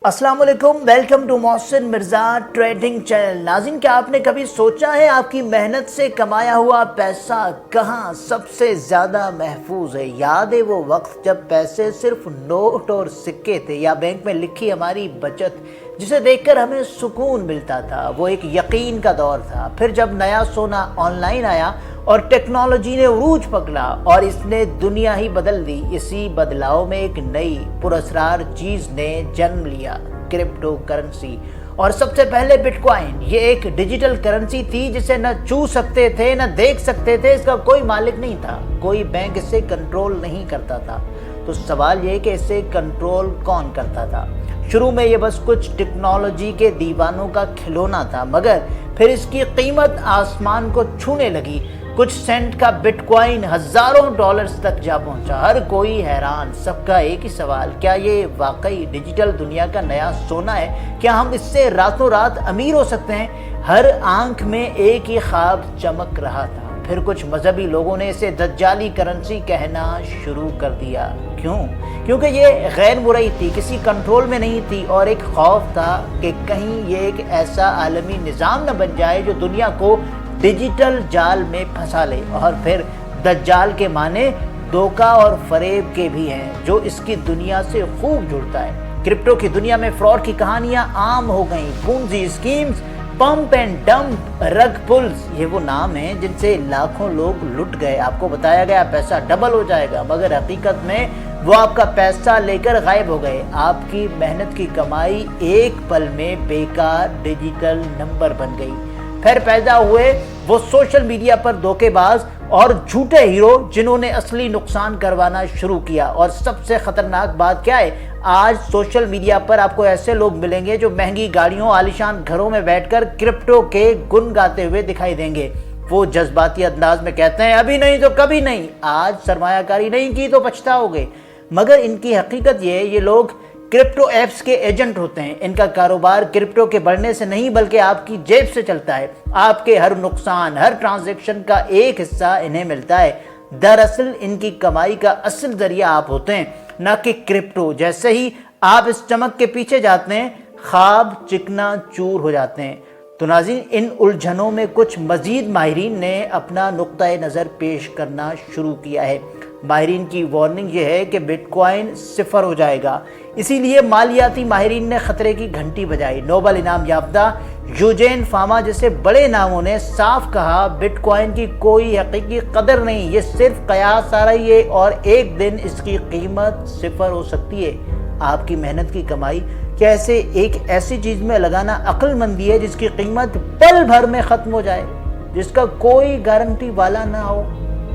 अस्सलाम वालेकुम, welcome to Mohsin Mirza trading channel. नाज़रीन, क्या आपने कभी सोचा है आपकी मेहनत से कमाया हुआ पैसा कहाँ सबसे ज़्यादा महफूज है? याद है वो वक्त जब पैसे सिर्फ नोट और सिक्के थे या बैंक में लिखी हमारी बचत जिसे देखकर हमें सुकून मिलता था। वो एक यकीन का दौर था। फिर जब नया सोना ऑनलाइन आया और टेक्नोलॉजी ने उरूज पकड़ा और इसने दुनिया ही बदल दी। इसी बदलाव में एक नई पुरअसरार चीज ने जन्म लिया, क्रिप्टो करेंसी। और सबसे पहले बिटकॉइन। ये एक डिजिटल करेंसी थी जिसे न छू सकते थे न देख सकते थे। इसका कोई मालिक नहीं था, कोई बैंक इसे कंट्रोल नहीं करता था। तो सवाल ये कि इसे कंट्रोल कौन करता था? शुरू में ये बस कुछ टेक्नोलॉजी के दीवानों का खिलौना था, मगर फिर इसकी कीमत आसमान को छूने लगी। कुछ सेंट का बिटकॉइन हजारों डॉलर्स तक जा पहुंचा। हर कोई हैरान, सबका एक ही सवाल, क्या ये वाकई डिजिटल दुनिया का नया सोना है? क्या हम इससे रातों रात अमीर हो सकते हैं? हर आंख में एक ही ख्वाब चमक रहा था। फिर कुछ मजहबी लोगों ने इसे दज्जाली करेंसी कहना शुरू कर दिया। क्यों? क्योंकि ये गैर मुरई थी, किसी कंट्रोल में नहीं थी, और एक खौफ था कि कहीं ये एक ऐसा आलमी निज़ाम न बन जाए जो दुनिया को डिजिटल जाल में फंसा ले। और फिर दज्जाल के माने धोखा और फरेब के भी हैं, जो इसकी दुनिया से खूब जुड़ता है। क्रिप्टो की दुनिया में फ्रॉड की कहानियां आम हो गईं। पूंजी स्कीम्स, पंप एंड डंप, रग पुल्स, ये वो नाम हैं जिनसे लाखों लोग लुट गए। आपको बताया गया पैसा डबल हो जाएगा, मगर हकीकत में वो आपका पैसा लेकर गायब हो गए। आपकी मेहनत की कमाई एक पल में बेकार डिजिटल नंबर बन गई। फिर पैदा हुए वो सोशल मीडिया पर धोखेबाज और झूठे हीरो जिन्होंने असली नुकसान करवाना शुरू किया। और सबसे खतरनाक बात क्या है, आज सोशल मीडिया पर आपको ऐसे लोग मिलेंगे जो महंगी गाड़ियों, आलीशान घरों में बैठकर क्रिप्टो के गुन गाते हुए दिखाई देंगे। वो जज्बाती अंदाज में कहते हैं, अभी नहीं तो कभी नहीं, आज सरमायाकारी नहीं की तो पछताओगे। मगर इनकी हकीकत ये लोग क्रिप्टो एप्स के एजेंट होते हैं। इनका कारोबार क्रिप्टो के बढ़ने से नहीं बल्कि आपकी जेब से चलता है। आपके हर नुकसान, हर ट्रांजैक्शन का एक हिस्सा इन्हें मिलता है। दरअसल इनकी कमाई का असल जरिया आप होते हैं, न कि क्रिप्टो। जैसे ही आप इस चमक के पीछे जाते हैं, ख्वाब चिकना चूर हो जाते हैं। तो नाज़रीन, इन उलझनों में कुछ मजीद माहिरीन ने अपना नुक्ता नज़र पेश करना शुरू किया है। माहिरीन की वार्निंग ये है कि बिटकॉइन सिफर हो जाएगा। इसीलिए मालियाती माहिरीन ने खतरे की घंटी बजाई। नोबल इनाम याफ्ता यूजेन फामा जैसे बड़े नामों ने साफ कहा, बिटकॉइन की कोई हकीकी कदर नहीं, ये सिर्फ कयास आ रही है और एक दिन इसकी कीमत सिफर हो सकती है। आपकी मेहनत की कमाई कैसे एक ऐसी चीज में लगाना अक्लमंदी है जिसकी कीमत पल भर में खत्म हो जाए, जिसका कोई गारंटी वाला ना हो।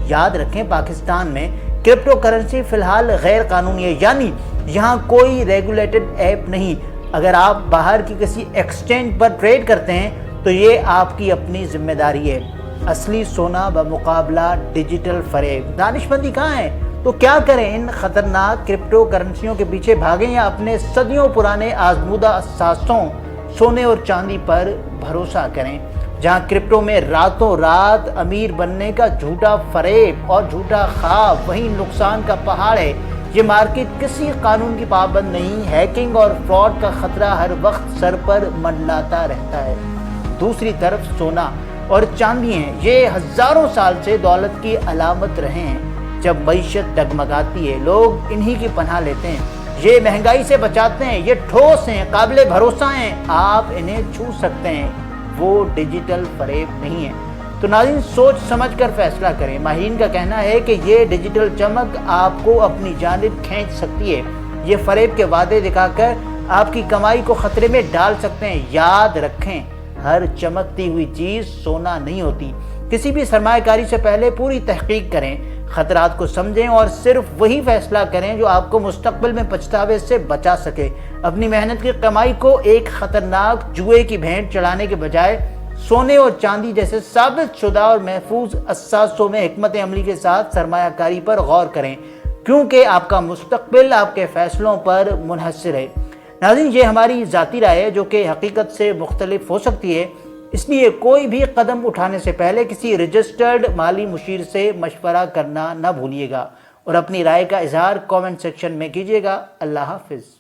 याद रखें, पाकिस्तान में क्रिप्टो करेंसी फिलहाल गैर कानूनी है, यानी यहाँ कोई रेगुलेटेड ऐप नहीं। अगर आप बाहर की किसी एक्सचेंज पर ट्रेड करते हैं तो ये आपकी अपनी जिम्मेदारी है। असली सोना बमुकाबला डिजिटल फरेब। दानिशमंदी कहाँ है? तो क्या करें? इन खतरनाक क्रिप्टो करेंसियों के पीछे भागें या अपने सदियों पुराने आजमूदा असासों सोने और चांदी पर भरोसा करें? जहां क्रिप्टो में रातों रात अमीर बनने का झूठा फरेब और झूठा ख्वाब, वहीं नुकसान का पहाड़ है। ये मार्केट किसी कानून की पाबंद नहीं। हैकिंग और फ्रॉड का खतरा हर वक्त सर पर मंडलाता रहता है। दूसरी तरफ सोना और चांदी हैं, ये हजारों साल से दौलत की अलामत रहे हैं। जब मईशत डगमगाती है, लोग इन्हीं की पनाह लेते हैं। ये महंगाई से बचाते हैं, ये ठोस हैं, काबिले भरोसा हैं, आप इन्हें छू सकते हैं। वो डिजिटल फरेब नहीं है। तो नाज़रीन, सोच समझ कर फैसला करें। माहिरीन का कहना है कि ये डिजिटल चमक आपको अपनी जानिब खींच सकती है। ये फरेब के वादे दिखाकर आपकी कमाई को खतरे में डाल सकते हैं। याद रखें, हर चमकती हुई चीज सोना नहीं होती। किसी भी सरमायाकारी से पहले पूरी तहकीक करें, खतरात को समझें और सिर्फ वही फैसला करें जो आपको मुस्तकबिल में पछतावे से बचा सके। अपनी मेहनत की कमाई को एक खतरनाक जुए की भेंट चढ़ाने के बजाय सोने और चांदी जैसे साबित शुदा और महफूज असासों में हिकमत अमली के साथ सरमायाकारी पर गौर करें, क्योंकि आपका मुस्तकबिल आपके फैसलों पर मुनहसर है। नाज़रीन, ये हमारी ज़ाती राय है जो कि हकीकत से मुख्तलिफ हो सकती है। इसलिए कोई भी कदम उठाने से पहले किसी रजिस्टर्ड माली मुशीर से मशवरा करना न भूलिएगा और अपनी राय का इजहार कमेंट सेक्शन में कीजिएगा। अल्लाह हाफिज़।